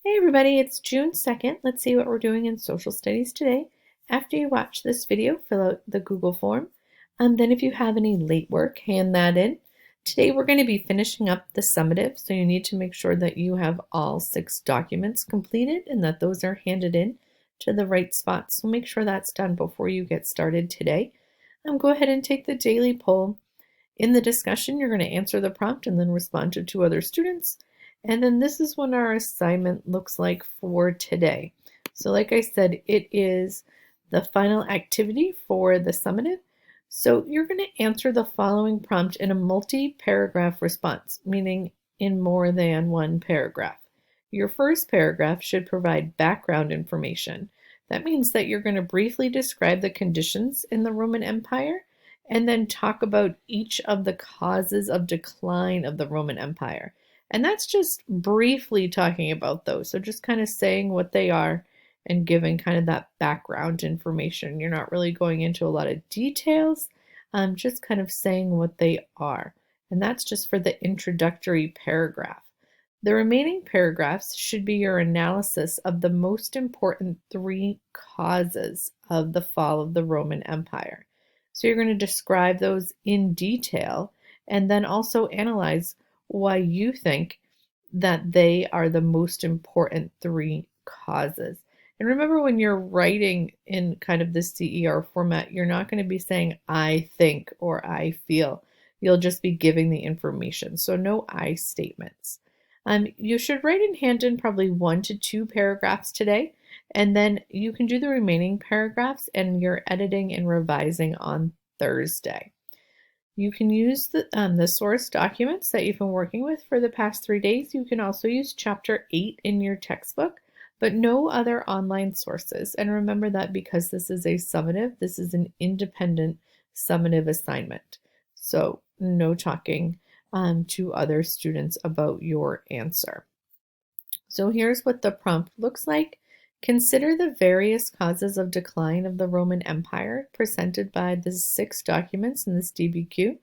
Hey everybody, it's June 2nd. Let's see what we're doing in social studies today. After you watch this video, fill out the Google form. Then if you have any late work, hand that in. Today we're going to be finishing up the summative, so you need to make sure that you have all 6 documents completed and that those are handed in to the right spot. So make sure that's done before you get started today. Go ahead and take the daily poll. In the discussion, you're going to answer the prompt and then respond to 2 other students. And then this is what our assignment looks like for today. So like I said, it is the final activity for the summative. So you're going to answer the following prompt in a multi-paragraph response, meaning in more than one paragraph. Your first paragraph should provide background information. That means that you're going to briefly describe the conditions in the Roman Empire and then talk about each of the causes of decline of the Roman Empire. And that's just briefly talking about those. So just kind of saying what they are and giving kind of that background information. You're not really going into a lot of details, just kind of saying what they are. And that's just for the introductory paragraph. The remaining paragraphs should be your analysis of the most important 3 causes of the fall of the Roman Empire. So you're going to describe those in detail and then also analyze why you think that they are the most important 3 causes. And remember, when you're writing in kind of the CER format, you're not going to be saying I think or I feel. You'll just be giving the information. So no I statements. You should write in hand in probably 1 to 2 paragraphs today, and then you can do the remaining paragraphs and you're editing and revising on Thursday. You can use the source documents that you've been working with for the past 3 days. You can also use chapter 8 in your textbook, but no other online sources. And remember that because this is a summative, this is an independent summative assignment. So no talking to other students about your answer. So here's what the prompt looks like. Consider the various causes of decline of the Roman Empire presented by the 6 documents in this DBQ,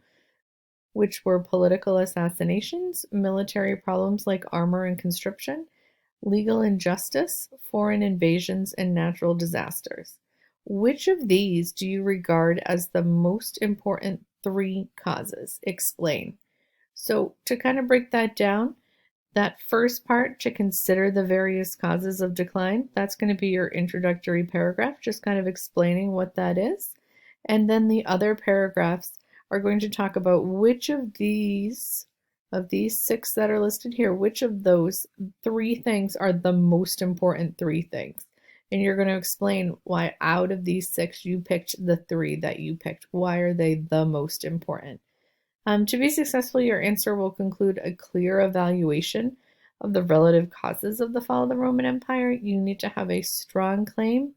which were political assassinations, military problems like armor and conscription, legal injustice, foreign invasions, and natural disasters. Which of these do you regard as the most important 3 causes? Explain. So to kind of break that down, that first part, to consider the various causes of decline, that's going to be your introductory paragraph, just kind of explaining what that is. And then the other paragraphs are going to talk about which of these 6 that are listed here, which of those 3 things are the most important 3 things. And you're going to explain why out of these 6 you picked the 3 that you picked. Why are they the most important? To be successful, your answer will conclude a clear evaluation of the relative causes of the fall of the Roman Empire. You need to have a strong claim,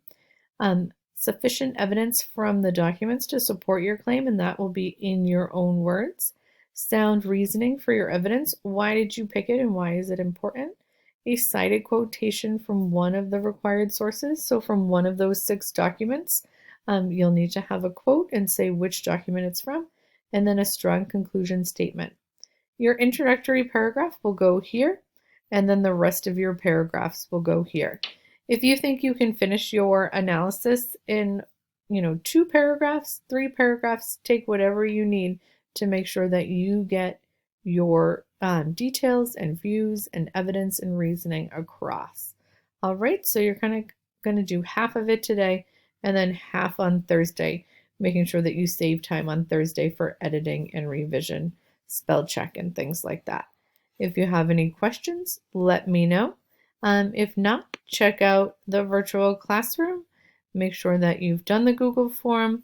sufficient evidence from the documents to support your claim, and that will be in your own words. Sound reasoning for your evidence. Why did you pick it and why is it important? A cited quotation from one of the required sources. So from one of those 6 documents, you'll need to have a quote and say which document it's from, and then a strong conclusion statement. Your introductory paragraph will go here, and then the rest of your paragraphs will go here. If you think you can finish your analysis in 2 paragraphs, 3 paragraphs, take whatever you need to make sure that you get your details and views and evidence and reasoning across. All right, so you're kind of going to do half of it today and then half on Thursday, making sure that you save time on Thursday for editing and revision, spell check, and things like that. If you have any questions, let me know. If not, check out the virtual classroom. Make sure that you've done the Google form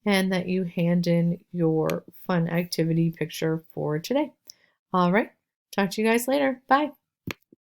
and that you hand in your fun activity picture for today. All right, talk to you guys later. Bye.